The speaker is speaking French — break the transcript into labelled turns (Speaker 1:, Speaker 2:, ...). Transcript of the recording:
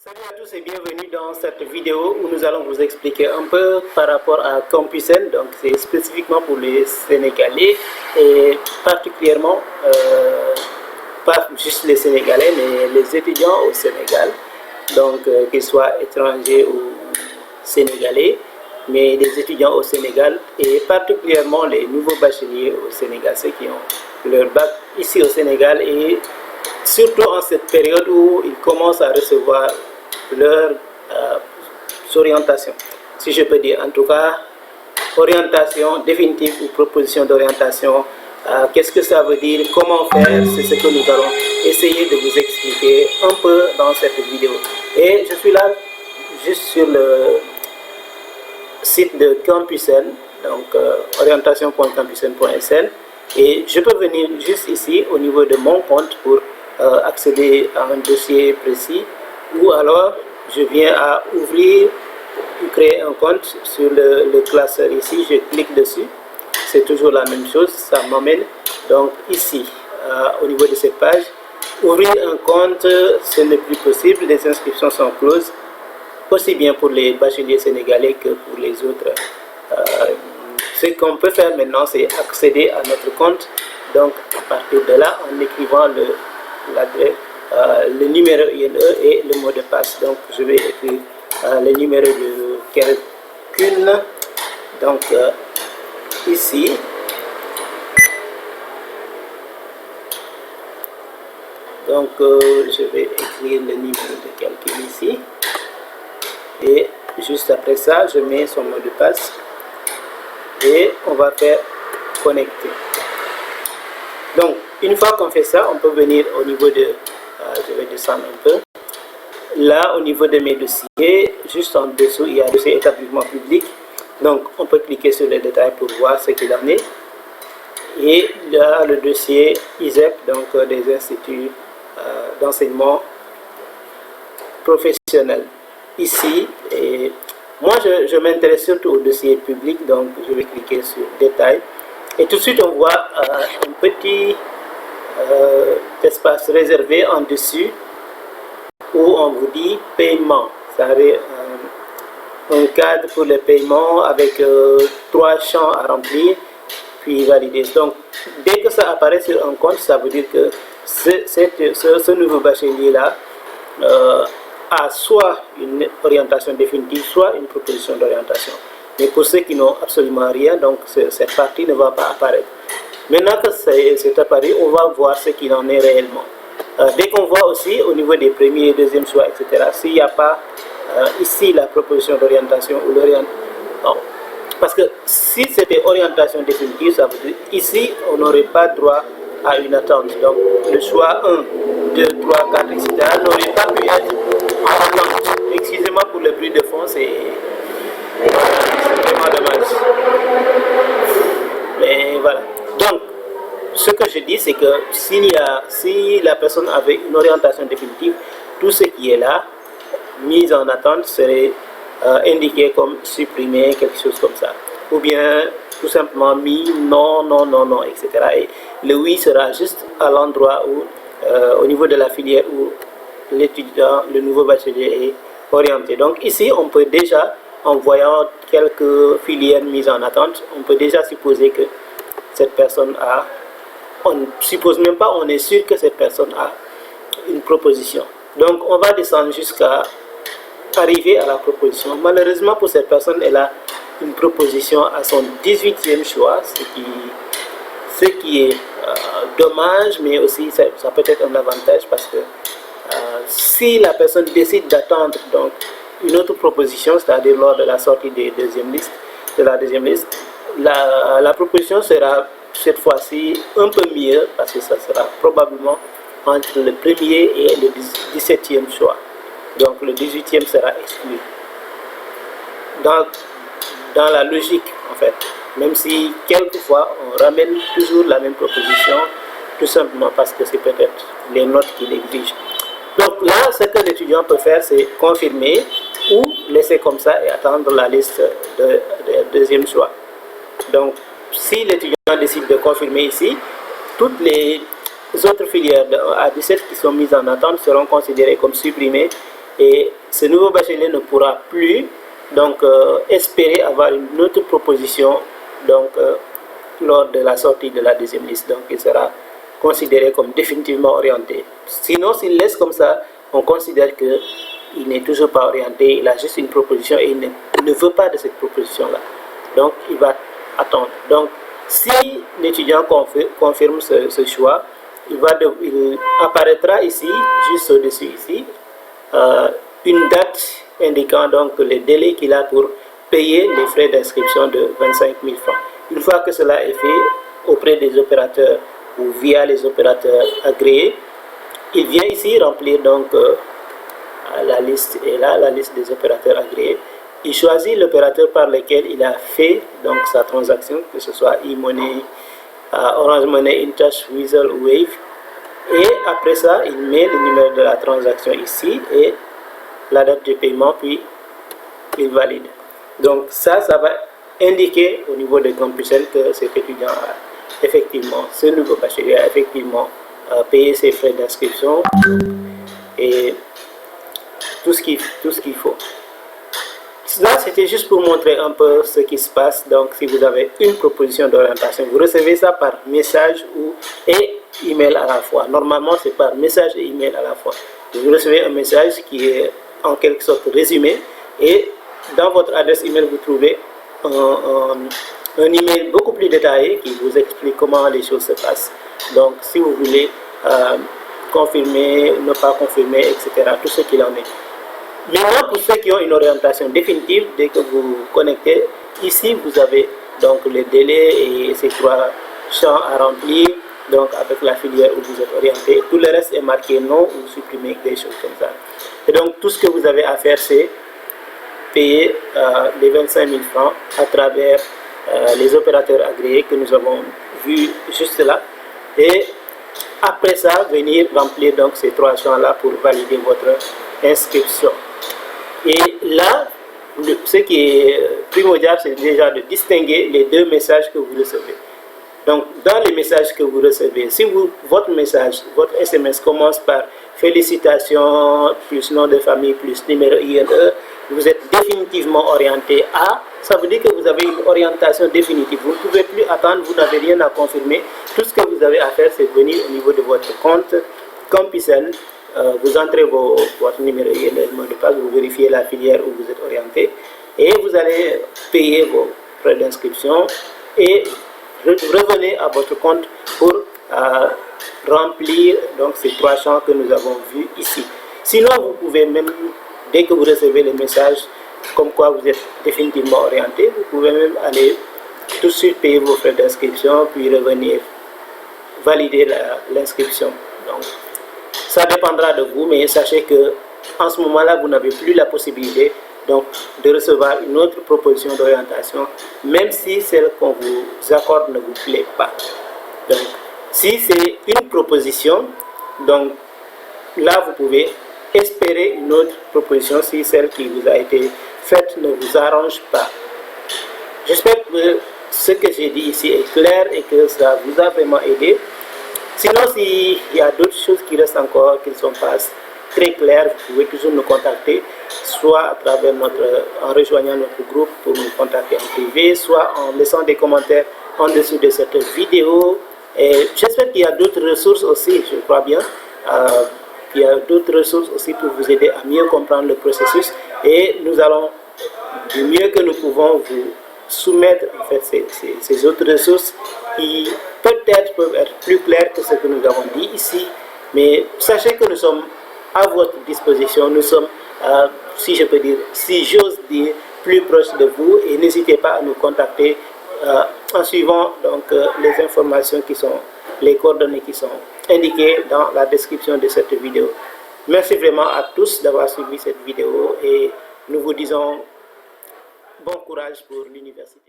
Speaker 1: Salut à tous et bienvenue dans cette vidéo où nous allons vous expliquer un peu par rapport à Campusen. Donc c'est spécifiquement pour les Sénégalais et particulièrement pas juste les Sénégalais mais les étudiants au Sénégal, donc qu'ils soient étrangers ou Sénégalais, mais des étudiants au Sénégal et particulièrement les nouveaux bacheliers au Sénégal, ceux qui ont leur bac ici au Sénégal et surtout en cette période où ils commencent à recevoir leur orientation, si je peux dire, en tout cas orientation définitive ou proposition d'orientation. Qu'est-ce que ça veut dire, comment faire, c'est ce que nous allons essayer de vous expliquer un peu dans cette vidéo. Et je suis là juste sur le site de Campusen, donc orientation.campusen.sn, et je peux venir juste ici au niveau de mon compte pour accéder à un dossier précis, ou alors je viens à ouvrir ou créer un compte sur le classeur ici, je clique dessus, c'est toujours la même chose, ça m'emmène donc ici au niveau de cette page. Ouvrir un compte, ce n'est plus possible, les inscriptions sont closes, aussi bien pour les bacheliers sénégalais que pour les autres. Ce qu'on peut faire maintenant, c'est accéder à notre compte, donc à partir de là, en écrivant le numéro INE et le mot de passe. Donc je vais écrire le numéro de calcul, donc ici, donc je vais écrire le numéro de calcul ici, et juste après ça je mets son mot de passe et on va faire connecter. Donc une fois qu'on fait ça, on peut venir au niveau de je vais descendre un peu là au niveau de mes dossiers, juste en dessous il y a dossier établissement public, donc on peut cliquer sur les détails pour voir ce qu'il en est, et là le dossier ISEP, donc des instituts d'enseignement professionnel ici. Et moi je m'intéresse surtout au dossier public, donc je vais cliquer sur détails et tout de suite on voit un petit espace réservé en dessus où on vous dit paiement. Ça avait un cadre pour le paiement avec 3 champs à remplir puis valider. Donc dès que ça apparaît sur un compte, ça veut dire que ce nouveau bachelier là a soit une orientation définitive, soit une proposition d'orientation. Mais pour ceux qui n'ont absolument rien, donc cette partie ne va pas apparaître. Maintenant que c'est apparu, on va voir ce qu'il en est réellement. Dès qu'on voit aussi au niveau des premiers et deuxièmes choix, etc., s'il n'y a pas ici la proposition d'orientation ou l'orientation, parce que si c'était orientation définitive, ça veut dire ici on n'aurait pas droit à une attente. Donc le choix 1, 2, 3, 4, etc. n'aurait pas pu être en attente. Excusez-moi pour le bruit de fond, c'est vraiment dommage. Mais voilà. Donc, ce que je dis, c'est que si la personne avait une orientation définitive, tout ce qui est là, mis en attente, serait indiqué comme supprimé, quelque chose comme ça. Ou bien tout simplement mis non, non, non, non, etc. Et le oui sera juste à l'endroit où, au niveau de la filière où l'étudiant, le nouveau bachelier est orienté. Donc ici, on peut déjà, en voyant quelques filières mises en attente, on peut déjà supposer que cette personne a, on ne suppose même pas, on est sûr que cette personne a une proposition. Donc on va descendre jusqu'à arriver à la proposition. Malheureusement pour cette personne, elle a une proposition à son 18e choix, ce qui est dommage, mais aussi ça peut être un avantage parce que si la personne décide d'attendre donc une autre proposition, c'est-à-dire lors de la sortie de la deuxième liste, la proposition sera cette fois-ci un peu mieux parce que ça sera probablement entre le premier et le 17e choix. Donc le 18e sera exclu. Dans la logique en fait, même si quelquefois on ramène toujours la même proposition, tout simplement parce que c'est peut-être les notes qui l'exigent. Donc là, ce que l'étudiant peut faire, c'est confirmer ou laisser comme ça et attendre la liste de deuxième choix. Donc si l'étudiant décide de confirmer ici, toutes les autres filières de 1 à 17 qui sont mises en attente seront considérées comme supprimées et ce nouveau bachelier ne pourra plus donc espérer avoir une autre proposition donc lors de la sortie de la deuxième liste. Donc il sera considéré comme définitivement orienté. Sinon, s'il laisse comme ça, on considère que il n'est toujours pas orienté, il a juste une proposition et il ne veut pas de cette proposition-là. Donc, il va attendre. Donc, si l'étudiant confirme ce choix, il apparaîtra ici, juste au-dessus ici, une date indiquant donc le délai qu'il a pour payer les frais d'inscription de 25 000 francs. Une fois que cela est fait auprès des opérateurs ou via les opérateurs agréés, il vient ici remplir donc la liste est là, la liste des opérateurs agréés. Il choisit l'opérateur par lequel il a fait donc sa transaction, que ce soit e-money, Orange Money, InTouch, Weasel ou Wave. Et après ça, il met le numéro de la transaction ici et la date de paiement, puis il valide. Donc ça va indiquer au niveau de Campusen que cet étudiant a effectivement, ce nouveau bachelier a effectivement payé ses frais d'inscription et tout ce qu'il faut. Là, c'était juste pour montrer un peu ce qui se passe. Donc, si vous avez une proposition d'orientation, vous recevez ça par message et email à la fois. Normalement, c'est par message et email à la fois. Vous recevez un message qui est en quelque sorte résumé et dans votre adresse email, vous trouvez un email beaucoup plus détaillé qui vous explique comment les choses se passent. Donc, si vous voulez confirmer, ne pas confirmer, etc., tout ce qu'il en est. Maintenant, pour ceux qui ont une orientation définitive, dès que vous vous connectez, ici vous avez donc le délai et ces 3 champs à remplir, donc avec la filière où vous êtes orienté. Tout le reste est marqué non ou supprimé, des choses comme ça. Et donc tout ce que vous avez à faire, c'est payer les 25 000 francs à travers les opérateurs agréés que nous avons vus juste là. Et après ça, venir remplir donc ces 3 champs-là pour valider votre inscription. Et là, ce qui est primordial, c'est déjà de distinguer les 2 messages que vous recevez. Donc, dans les messages que vous recevez, si votre message, votre SMS commence par félicitations, plus nom de famille, plus numéro INE, vous êtes définitivement orienté à, ça veut dire que vous avez une orientation définitive. Vous ne pouvez plus attendre, vous n'avez rien à confirmer. Tout ce que vous avez à faire, c'est venir au niveau de votre compte Campusen. Vous entrez votre numéro et le mot de passe, vous vérifiez la filière où vous êtes orienté et vous allez payer vos frais d'inscription et revenez à votre compte pour remplir donc ces 3 champs que nous avons vus ici. Sinon, vous pouvez même, dès que vous recevez le message comme quoi vous êtes définitivement orienté, vous pouvez même aller tout de suite payer vos frais d'inscription puis revenir valider l'inscription. Donc, ça dépendra de vous, mais sachez que en ce moment-là, vous n'avez plus la possibilité donc, de recevoir une autre proposition d'orientation, même si celle qu'on vous accorde ne vous plaît pas. Donc, si c'est une proposition, donc là, vous pouvez espérer une autre proposition si celle qui vous a été faite ne vous arrange pas. J'espère que ce que j'ai dit ici est clair et que ça vous a vraiment aidé. Sinon, s'il y a d'autres choses qui restent encore, qui ne sont pas très claires, vous pouvez toujours nous contacter, soit à travers en rejoignant notre groupe pour nous contacter en privé, soit en laissant des commentaires en dessous de cette vidéo. Et j'espère qu'il y a d'autres ressources aussi, je crois bien, qu'il y a d'autres ressources aussi pour vous aider à mieux comprendre le processus. Et nous allons, du mieux que nous pouvons, vous soumettre en fait ces autres ressources qui peut-être peuvent être plus claires que ce que nous avons dit ici, mais sachez que nous sommes à votre disposition, nous sommes, si je peux dire, si j'ose dire, plus proches de vous et n'hésitez pas à nous contacter en suivant donc les informations qui sont, les coordonnées qui sont indiquées dans la description de cette vidéo. Merci vraiment à tous d'avoir suivi cette vidéo et nous vous disons bon courage pour l'université.